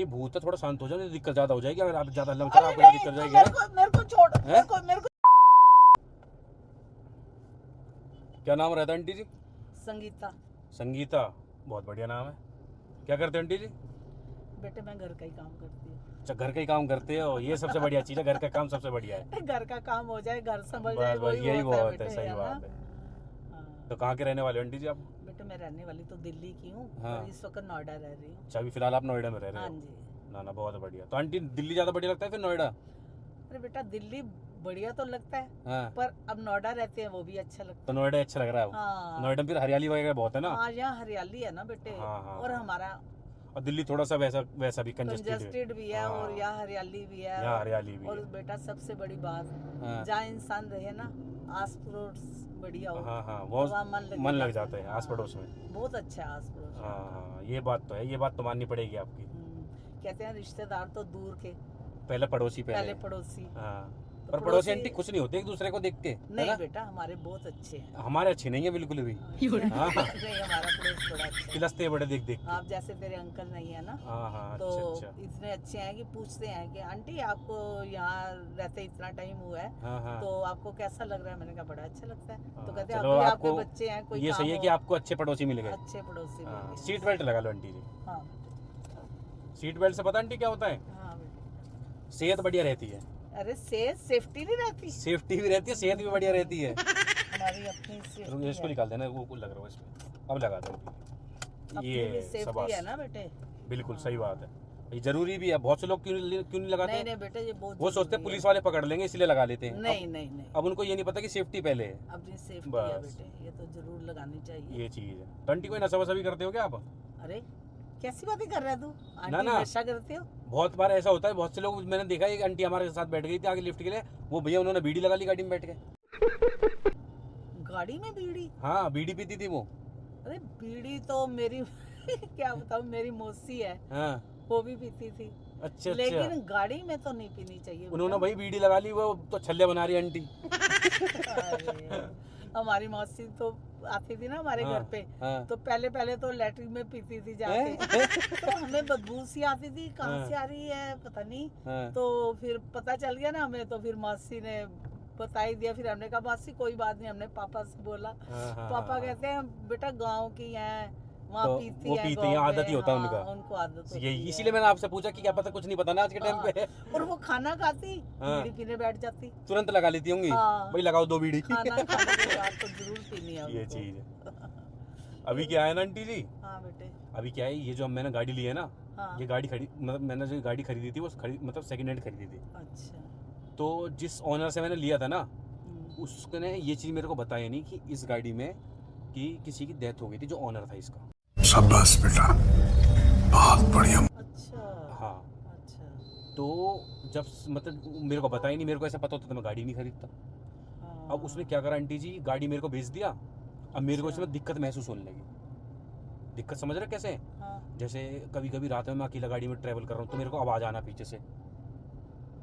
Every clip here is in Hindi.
आंटी भूत है, थोड़ा शांत हो जाओ, नहीं दिक्कत ज्यादा हो जाएगी। अगर आप ज्यादा लंबा आपको दिक्कत हो जाएगी। मेरे को छोड़, मेरे को क्या नाम रहता है आंटी जी? संगीता। संगीता, बहुत बढ़िया नाम है। क्या करते हैं आंटी जी? बेटे मैं घर का ही काम करती हूँ। अच्छा, घर का ही काम करते हो, ये सबसे बढ़िया चीज़ है, घर का काम सबसे बढ़िया है। घर का काम हो जाए, घर संभल बस जाए, बस वही यही बहुत है बहुत है, बेटे, सही है बात ना? है। हाँ। तो कहाँ के रहने वाले हो आंटी जी आप? बेटे मैं रहने वाली तो दिल्ली की हूँ, हाँ। और इस वक्त नोएडा रह रही हूँ। अच्छा, अभी फिलहाल आप नोएडा में रह रहे हाँ हो? जी। ना ना, बहुत बढ़िया। तो आंटी दिल्ली ज़्यादा बढ़िया लगता है फिर नोएडा? अरे बेटा दिल्ली बढ़िया तो लगता है, हाँ, पर अब नोएडा रहते हैं वो भी अच्छा लगता तो है। नोएडा अच्छा लग रहा है? हाँ। नोएडा में फिर हरियाली वगैरह बहुत है ना? हाँ यहाँ हरियाली है ना बेटे। हाँ, हाँ, और हाँ। हमारा और दिल्ली थोड़ा सा वैसा वैसा भी कंजस्टेड भी है, और यहाँ हरियाली भी है। यहाँ हरियाली भी और है। बेटा सबसे बड़ी बात, हाँ, जहाँ इंसान रहे ना, आस पड़ोस बढ़िया हो, हाँ, हाँ, तो वो वहाँ मन लग जाता है आस पड़ोस में। बहुत अच्छा है आस पड़ोस। हाँ हाँ, ये बात तो है, ये बात तो माननी पड़ेगी आपकी। कहते हैं रिश्तेदार तो दूर के, पहले पड़ोसी पहले पड़ोसी। हाँ, तो पर पड़ोसी आंटी खुश नहीं होते एक दूसरे को देख के, है नहीं ना? बेटा हमारे बहुत अच्छे हैं। हमारे अच्छे नहीं है बिल्कुल भी। हाँ, नहीं हमारा पड़ोस बड़ा अच्छा है। खिलस्ते हैं बड़े देख देख के। आप जैसे तेरे अंकल नहीं है ना, हाँ हाँ, तो अच्छा अच्छा। इतने अच्छे हैं कि पूछते हैं कि आंटी आपको यहाँ रहते इतना टाइम हुआ है, हाँ हाँ, तो आपको कैसा लग रहा है? मैंने कहा बड़ा अच्छा लगता है। तो हाँ, कहते हैं चलो अभी आपके आपको बच्चे हैं, कोई ये काम सही है हो, कि आपको अच्छे पड़ोसी मिल गए। अच्छे पड़ोसी मिल हाँ, गए। सीट बेल्ट लगा लो आंटी जी। हाँ सीट बेल्ट से पता आंटी क्या होता है? हाँ बेटा। सेहत बढ़िया रहती है। अरे सेफ्टी नहीं रहती, सेफ्टी भी रहती है, सेहत भी बढ़िया रहती है। हमारी अपनी इसको सेफ्टी है। निकाल देना, वो लग रहा है इसमें, अब लगा दो। अपनी भी ये सेफ्टी शाबाश, है ना बेटे। बिल्कुल सही बात है, ये जरूरी भी है। बहुत से लोग क्यों नहीं लगाते? नहीं नहीं बेटे ये बहुत वो सोचते हैं जरूरी पुलिस है। वाले पकड़ लेंगे इसलिए लगा लेते हैं। नहीं नहीं नहीं, अब उनको ये नहीं पता कि सेफ्टी पहले है। अपनी सेफ्टी है बस। बेटे, ये तो जरूर लगानी चाहिए। ये चीज है। तो आंटी कोई नशा वशा भी करते हो क्या आप? अरे कैसी बातें कर रहा है तू? ना आंटी ना, नशा करते हो? बहुत बार ऐसा होता है, बहुत से लोग मैंने देखा है। एक आंटी हमारे साथ बैठ गई थी आगे लिफ्ट के लिए, वो भैया उन्होंने बीड़ी लगा ली गाड़ी में बैठ के। गाड़ी में बीड़ी? हाँ, बीड़ी पीती थी वो। अरे बीड़ी तो मेरी क्या बताऊँ, मेरी मौसी है, हाँ, वो भी पीती थी। अच्छा अच्छा। लेकिन गाड़ी में तो नहीं पीनी चाहिए उन्होंने बेटा। भाई बीड़ी लगा ली, वो तो छल्ले बना रही आंटी। अरे, हमारी मौसी तो आती थी ना हमारे हाँ, घर पे, हाँ, तो पहले तो लैट्रिन में पीती थी जाके। तो हमें बदबू सी आती थी, कहाँ हाँ। से आ रही है पता नहीं। हाँ, तो फिर पता चल गया ना हमें, तो फिर मौसी ने बता ही दिया। फिर हमने कहा मौसी कोई बात नहीं, हमने पापा से बोला। हाँ, हाँ, पापा हाँ। कहते हैं बेटा गांव की हैं, वहाँ तो पीती वो हैं, पीते गाँव हैं, आदत में, ही होता है हाँ, उनका। उनको आदत होती यही है। इसीलिए मैंने आपसे पूछा कि क्या पता कुछ नहीं पता ना आज के टाइम हाँ, पे। और वो खाना खाती, हाँ। बीड़ी पीने बैठ जाती। तुरंत लगा लेती होंगी। हाँ। भाई लगाओ 2 बीड़ी। खाना खाने के बाद तो जरूर पीनी है ये उनको। चीज है। अभी क्या है ना आंटी जी, हाँ बेटे। अभी क्या है, ये जो मैंने गाड़ी ली है ना, हाँ। ये गाड़ी मतलब मैंने जो गाड़ी खरीदी थी वो मतलब सेकंड हैंड खरीदी थी। अच्छा। तो जिस ऑनर से मैंने लिया था ना, हम्म। उसने ये चीज़ मेरे को बताया नहीं कि इस गाड़ी में कि किसी की डेथ हो गई थी जो ऑनर था इसका। शाबाश बेटा, बहुत बढ़िया। अच्छा। हाँ, अच्छा। तो जब मतलब मेरे को बताया नहीं, मेरे को ऐसा पता होता तो मैं गाड़ी नहीं खरीदता। हाँ। अब उसने क्या करा आंटी जी, गाड़ी मेरे को बेच दिया। अब मेरे को अच्छा। इसमें दिक्कत महसूस होने लगी। दिक्कत समझ रहे कैसे? हाँ। जैसे कभी कभी रात में मैं अकेला गाड़ी में ट्रैवल कर रहा हूँ तो मेरे को आवाज़ आना पीछे से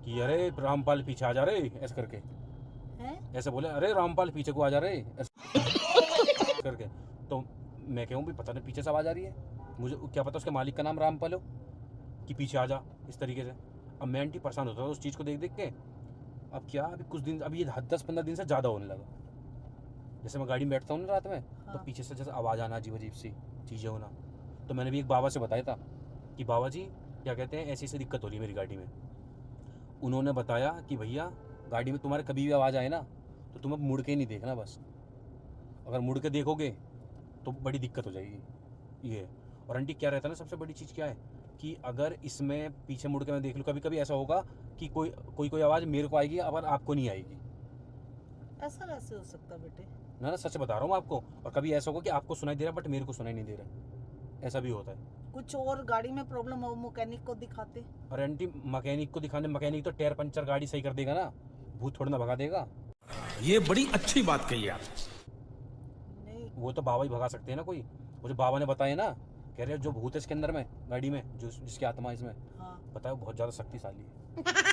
कि अरे रामपाल पीछे आ जा रहे, ऐसे करके। हैं? ऐसे बोले, अरे रामपाल पीछे को आ जा रहे, ऐसे करके। तो मैं कहूँ भी पता नहीं पीछे से आवाज़ आ रही है, मुझे क्या पता उसके मालिक का नाम रामपाल हो कि पीछे आ जा इस तरीके से। अब मैं आंटी परेशान होता था उस चीज़ को देख देख के। अब क्या, अभी कुछ दिन, अभी ये 10-15 दिन से ज़्यादा होने लगा। जैसे मैं गाड़ी में बैठता हूँ ना रात में, तो हाँ। पीछे से जैसे आवाज़ आना, अजीब अजीब सी चीज़ें होना। तो मैंने भी एक बाबा से बताया था कि बाबा जी क्या कहते हैं, ऐसी ऐसी दिक्कत हो रही है मेरी गाड़ी में। उन्होंने बताया कि भैया गाड़ी में तुम्हारे कभी भी आवाज़ आए ना तो तुम अब मुड़ के ही नहीं देखना, बस अगर मुड़ के देखोगे तो बड़ी दिक्कत हो जाएगी ये। और आंटी क्या रहता है ना, सबसे बड़ी चीज़ क्या है कि अगर इसमें पीछे मुड़ के मैं देख लूँ, कभी कभी ऐसा होगा कि कोई आवाज़ मेरे को आएगी, अब आपको नहीं आएगी। ऐसा कैसे हो सकता बेटे? ना सच बता रहा हूँ आपको। और कभी ऐसा होगा कि आपको सुनाई दे रहा है बट मेरे को सुनाई नहीं दे रहा, ऐसा भी होता है। कुछ और गाड़ी में प्रॉब्लम हो, मैकेनिक को दिखाते। और आंटी मैकेनिक को दिखाने, मैकेनिक तो टायर पंचर गाड़ी सही कर देगा ना, भूत थोड़ा ना भगा देगा। ये बड़ी अच्छी बात कही आप। नहीं। वो तो बाबा ही भगा सकते हैं ना। कोई मुझे बाबा ने बताया ना, कह रहे जो भूत है इसके अंदर में गाड़ी में, जो जिसकी आत्मा इसमें, हाँ। बताया बहुत ज़्यादा शक्तिशाली है।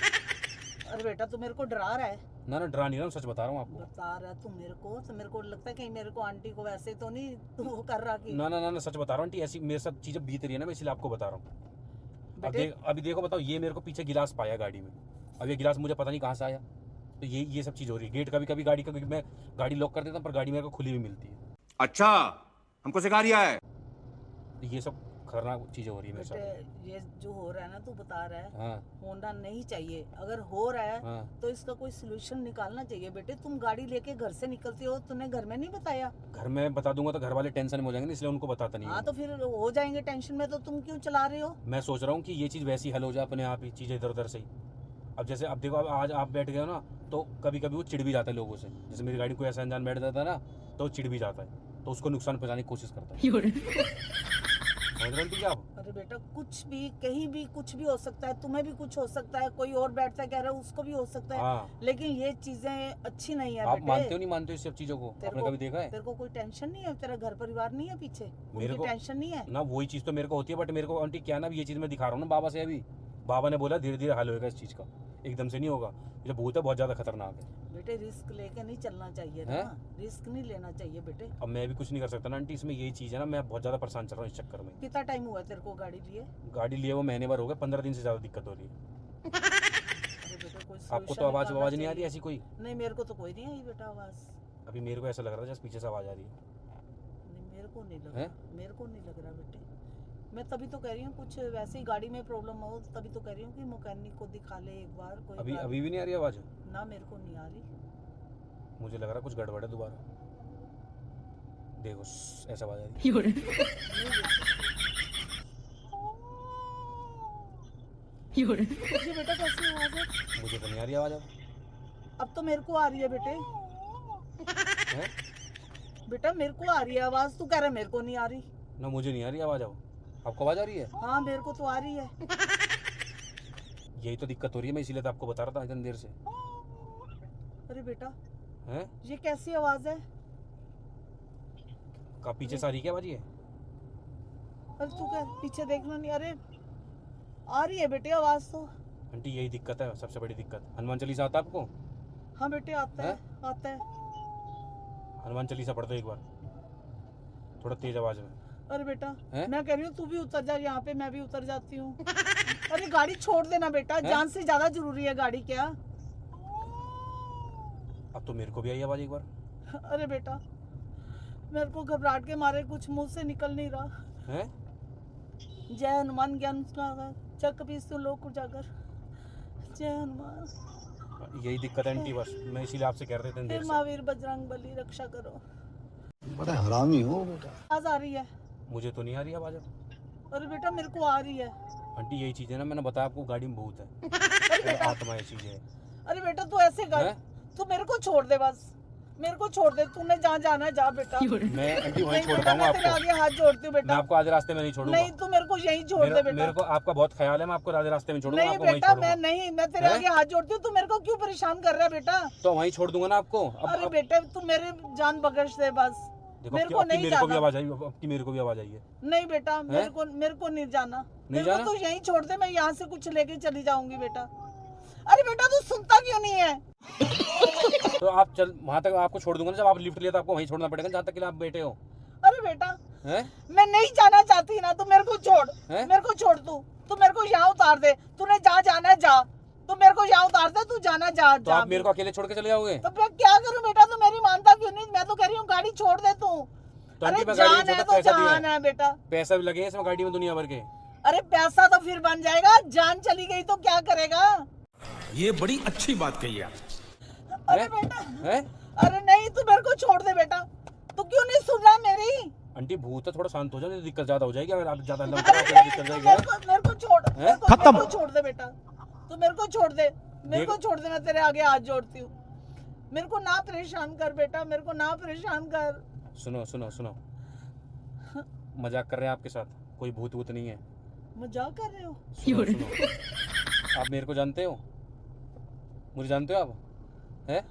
अरे बेटा तू मेरे को डरा रहा है? ना ना, डरा नहीं रहा हूँ, सच बता रहा हूँ आपको। बता रहा है तू मेरे को, तो मेरे को लगता है कहीं मेरे को आंटी को वैसे तो नहीं तू वो कर रहा कि। ना ना ना ना, सच बता रहा हूँ आंटी, ऐसी मेरे साथ चीज़ें बीत रही है ना, मैं इसलिए आपको बता रहा हूँ। अब देख, अभी देखो बताओ, ये मेरे को पीछे गिलास पाया गाड़ी में, अब ये गिलास मुझे पता नहीं कहाँ से आया। तो ये सब चीज़ हो रही है। गेट कभी कभी गाड़ी का मैं गाड़ी लॉक कर देता हूँ, पर गाड़ी मेरे को खुली हुई मिलती है। अच्छा, हमको सिखा रिया है। तो ये सब खतरनाक चीज़ें हो रही है मेरे साथ। बेटे ये जो हो रहा है ना, तू बता रहा है, हाँ होना नहीं चाहिए। अगर हो रहा है हाँ। तो इसका कोई सोल्यूशन निकालना चाहिए। बेटे तुम गाड़ी लेके घर से निकलती हो, तूने घर में नहीं बताया? घर में बता दूंगा तो घर वाले टेंशन में हो जाएंगे, इसलिए उनको बताता नहीं हाँ हूँ। तो फिर हो जाएंगे टेंशन में, तो तुम क्यों चला रहे हो? मैं सोच रहा हूँ कि ये चीज़ वैसी हल हो जाए अपने आप ही, चीज़ें इधर उधर से ही। अब जैसे अब देखो, अब आज आप बैठ गए हो ना, तो कभी कभी वो चिढ़ भी जाता है लोगों से। जैसे मेरी गाड़ी कोई ऐसा अनजान बैठ जाता है ना, तो वो चिढ़ भी जाता है, तो उसको नुकसान पहुंचाने की कोशिश करता है। समझ रहे हो क्या आप? अरे बेटा कुछ भी कहीं भी कुछ भी हो सकता है, तुम्हें भी कुछ हो सकता है, कोई और बैठता है कह रहा है उसको भी हो सकता है। हाँ, लेकिन ये चीजें अच्छी नहीं है आप बेटे। मानते हो नहीं मानते हो इस सब चीज़ों को? तेरे आपने को- कभी देखा है? तेरे को कोई टेंशन नहीं है? तेरा घर परिवार नहीं है पीछे? मेरे उनकी को- टेंशन नहीं है? ना वही चीज़ तो मेरे को होती है, बट मेरे को आंटी क्या ना, ये चीज़ मैं दिखा रहा हूँ ना बाबा से। अभी बाबा ने बोला धीरे धीरे हल होगा इस चीज़ का, एकदम से नहीं होगा। ये भूत है, बहुत ज़्यादा खतरनाक है। बेटे रिस्क लेके नहीं चलना चाहिए हैं? ना, रिस्क नहीं लेना चाहिए बेटे। अब मैं भी कुछ नहीं कर सकता ना आंटी, इसमें यही चीज़ है ना, मैं बहुत ज़्यादा परेशान चल रहा हूँ इस चक्कर में। कितना टाइम हुआ तेरे को गाड़ी लिए? गाड़ी लिए वो महीने भर हो गए, 15 दिन से ज़्यादा दिक्कत हो रही है। अरे बेटे कोई आपको solution तो आवाज़ निकालना आवाज़ नहीं आ रही चाहिए। ऐसी कोई? नहीं मेरे को तो कोई नहीं आई बेटा आवाज। अभी मेरे को ऐसा लग रहा था जैसे पीछे से आवाज़ आ रही है। नहीं मेरे को नहीं लग हैं? रहा, मेरे को नहीं लग रहा बेटे। मैं तभी तो कह रही हूँ कुछ वैसे ही गाड़ी में प्रॉब्लम हो, तभी तो कह रही हूँ कि मैकेनिक को दिखा ले एक बार। कोई अभी बात- अभी भी नहीं आ रही आवाज़? ना मेरे को नहीं आ रही। मुझे लग रहा कुछ गड़बड़ है दोबारा। देखो ऐसा आवाज़ आ रही है। ये बेटा कैसी आवाज है? मुझे तो नहीं आ रही आवाज़ अब। अब तो मेरे को आ रही है बेटे। हैं? बेटा मेरे को आ रही है आवाज, तू कह रहा है मेरे को नहीं आ रही। ना मुझे नहीं आ रही आवाज़ अब। आपको आवाज़ आ रही है? हाँ मेरे को तो आ रही है। यही तो दिक्कत हो रही है, मैं इसीलिए तो आपको बता रहा था इतनी देर से। अरे बेटा हैं? ये कैसी आवाज है? का पीछे से आ रही है क्या आवाज़ ये? अरे तू कह पीछे देखना नहीं। अरे आ रही है बेटे आवाज तो। आंटी यही दिक्कत है, सबसे बड़ी दिक्कत। हनुमान चालीसा आता है आपको? हाँ बेटे आता है, आता है। हनुमान चालीसा पढ़ दो एक बार, थोड़ा तेज आवाज़ में। अरे बेटा हैं? मैं कह रही हूँ तू भी उतर जा यहाँ पे, मैं भी उतर जाती हूँ। अरे गाड़ी छोड़ देना बेटा, हैं? जान से ज्यादा जरूरी है गाड़ी क्या? अब तो मेरे को भी आई आवाज़ एक बार। अरे बेटा मेरे को घबराहट के मारे कुछ मुंह से निकल नहीं रहा। हैं? जय हनुमान ज्ञान सागर चक पीसू लोक उजागर। जय हनुमान यही दिक्कत है आंटी, बस मैं इसीलिए आपसे कह रहे थे इतनी हे देर से। महावीर बजरंग बली रक्षा करो। बड़ा हरामी हो बेटा। आवाज आ रही है? मुझे तो नहीं आ रही आवाज़ अब। अरे बेटा मेरे को आ रही है। आंटी यही चीज़ है ना, मैंने बताया आपको, गाड़ी में भूत है। अरे और बेटा आत्मा ये चीज़ है। अरे बेटा तू ऐसे कर, हैं? तू मेरे को छोड़ दे बस, मेरे को छोड़ दे। तूने जहाँ जाना है जा बेटा। मैं आंटी वहीं नहीं छोड़ बेटा पाऊंगा मैं तेरे आपको। आगे हाथ जोड़ती हूँ मैं बेटा। आपको आधे रास्ते में नहीं छोड़ूंगा। नहीं तू मेरे को यहीं छोड़ दे मेरे बेटा। को आपका बहुत ख्याल है, मैं आपको आधे रास्ते में छोड़ूंगा, नहीं आपको वहीं बेटा मैं छोड़ूंगा। नहीं, मैं तेरे हैं? आगे हाथ जोड़ती हूँ। तू मेरे को क्यों परेशान कर रहा है बेटा? तो वहीं छोड़ दूंगा ना आपको। अरे बेटे तू मेरे जान बख्श दे बस। देखो मेरे अब को की नहीं मेरे को भी जाना। आवाज़ आई, अब की मेरे को भी आवाज़ आई है। नहीं बेटा मेरे को नहीं जाना। मेरे को जाना? तू यहीं छोड़ दे, मैं यहाँ से कुछ लेके चली जाऊंगी बेटा। अरे बेटा तू सुनता क्यों नहीं है? तो आप चल वहाँ तक आपको छोड़ दूंगा ना, जब आप लिफ्ट लिया तो आपको वहीं छोड़ना पड़ेगा जहाँ तक के लिए आप बैठे हो। अरे बेटा हैं? मैं नहीं जाना चाहती ना, तू मेरे को छोड़। हैं? मेरे को छोड़ तू मेरे को यहाँ उतार दे। तूने जहाँ जाना है जा, तू मेरे को यहाँ उतार दे। तू जाना जा तो जा। आप मेरे को अकेले छोड़ के चले जाओगे? तो मैं क्या करूँ बेटा? तू मेरी मानता क्यों नहीं? मैं तो कह रही हूँ गाड़ी छोड़ दे तू। तो अरे आंटी मैं गाड़ी जान में है छोटा तो पैसा दिया जान है, है बेटा। पैसा भी लगे हैं इसमें गाड़ी में दुनिया भर के। अरे पैसा तो फिर बन जाएगा, जान चली गई तो क्या करेगा? ये बड़ी अच्छी बात कही आप। अरे हैं? बेटा हैं? अरे नहीं तू मेरे को छोड़ दे बेटा। तू क्यों नहीं सुन रहा मेरी? आंटी भूत है, थोड़ा शांत हो जाओ, नहीं तो दिक्कत ज्यादा हो जाएगी। अगर आप ज्यादा लंबा अरे चौड़ा नहीं, दिक्कत तू जाएगी। मेरे को छोड़। हैं? मेरे को छोड़ दे बेटा। तू मेरे को छोड़ दे, मेरे को देख- छोड़ दे। मैं तेरे आगे हाथ जोड़ती हूँ। मेरे को ना परेशान कर बेटा, मेरे को ना परेशान कर। सुनो सुनो सुनो, मजाक कर रहे हैं आपके साथ, कोई भूत वूत नहीं है। मजाक कर रहे हो? सुनो सुनो, आप मेरे को जानते हो? मुझे जानते हो आप? हैं?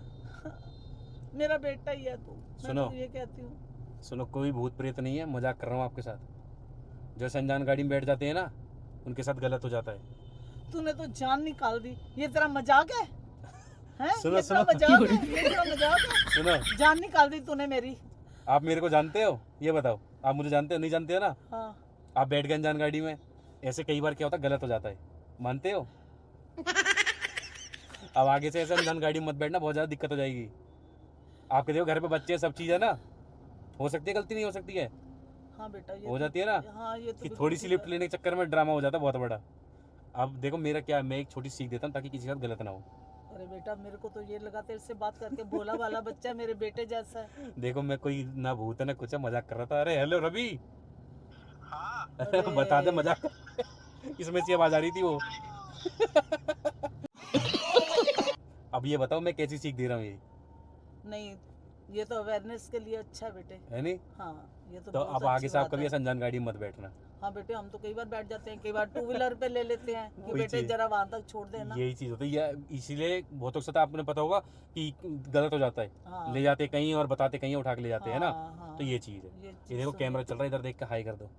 मेरा बेटा ही है तू। मैं सुनो। तो ये कहती हूँ। सुनो, कोई भूत प्रेत नहीं है, मजाक कर रहा हूँ आपके साथ। जो अनजान गाड़ी में बैठ जाते हैं ना, उनके साथ गलत हो जाता है। तूने तो जान निकाल दी। ये तेरा मजाक है? हैं? सुनो, ये तेरा सुनो। मजाक है? ये तेरा मजाक है? सुनो, जान निकाल दी तूने मेरी। आप मेरे को जानते हो? ये बताओ, आप मुझे जानते हो? नहीं जानते हो ना? हाँ आप बैठ गए अनजान गाड़ी में, ऐसे कई बार क्या होता है, गलत हो जाता है, मानते हो? अब आगे से ऐसे अनजान गाड़ी में मत बैठना, बहुत ज़्यादा दिक्कत हो जाएगी। आपके देखो घर पे बच्चे सब चीज़ है ना, हो सकती है गलती, नहीं हो सकती है, हाँ बेटा ये हो तो- जाती है ना हाँ ये तो कि बिल्कुल थोड़ी सी ठीक लिफ्ट है। लेने के चक्कर में ड्रामा हो जाता है बहुत बड़ा। अब देखो मेरा क्या है, मैं एक छोटी सीख देता हूँ ताकि किसी के साथ गलत ना हो। अरे बेटा मेरे को तो ये लगा तेरे से बात करके भोला वाला बच्चा है, मेरे बेटे जैसा है। देखो मैं कोई ना भूत है ना कुछ है, मजाक कर रहा था। अरे हेलो रवि, अरे बता दे मजाक इसमें से आवाज आ रही थी वो। अब ये बताओ मैं कैसी सीख दे रहा हूँ ये, नहीं, ये तो अवेयरनेस के लिए अच्छा है बेटे। है नहीं? हाँ ये तो तो बहुत अब आगे अच्छी से आप बात कभी है। ऐसा अनजान गाड़ी में मत बैठना। हाँ बेटे हम तो कई बार बैठ जाते हैं, कई बार टू व्हीलर पे ले लेते हैं कि वही बेटे चीज़। जरा वहां तक छोड़ देना। यही चीज़ होती है, इसीलिए बहुतों के साथ आपने पता होगा कि गलत हो जाता है, हाँ ले जाते कहीं और बताते कहीं, उठा के ले जाते हैं ना। हाँ, हाँ, तो ये चीज़ है। ये ये चीज़ देखो सुनी कैमरा थी। चल रहा है, इधर देख के हाई कर दो,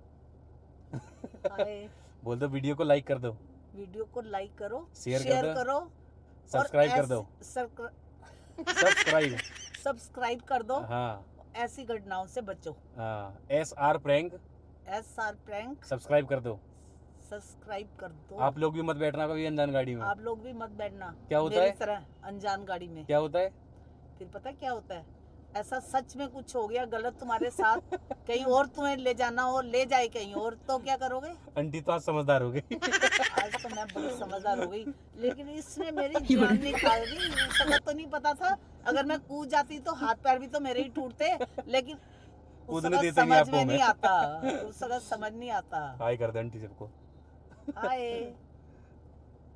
हाय, बोल दो वीडियो को लाइक कर दो, वीडियो को लाइक करो, शेयर कर शेयर दो, करो, सब्सक्राइब कर दो, सब्सक्राइब, सब्सक्राइब कर दो। हाँ ऐसी घटनाओं से बचो। हाँ, SR prank SR prank subscribe कर दो। सब्सक्राइब कर दो। आप लोग भी मत बैठना कभी अनजान गाड़ी में। आप लोग भी मत बैठना क्या होता मेरी है? तरह अनजान गाड़ी में। क्या होता है? फिर पता है क्या होता है, ऐसा सच में कुछ हो गया गलत तुम्हारे साथ, कहीं और तुम्हें ले जाना हो, ले जाए कहीं और, तो क्या करोगे? आंटी तो आज समझदार हो गई। आज तो मैं बड़ी समझदार हो गई, लेकिन इसने मेरी जान निकाल दी। उसका तो नहीं पता था, अगर मैं कूद जाती तो हाथ पैर भी तो मेरे ही टूटते, लेकिन कूदने उसका देते नहीं समझ आपको में मैं। नहीं आता, उसका समझ नहीं आता। हाय कर दे आंटी सबको। हाय।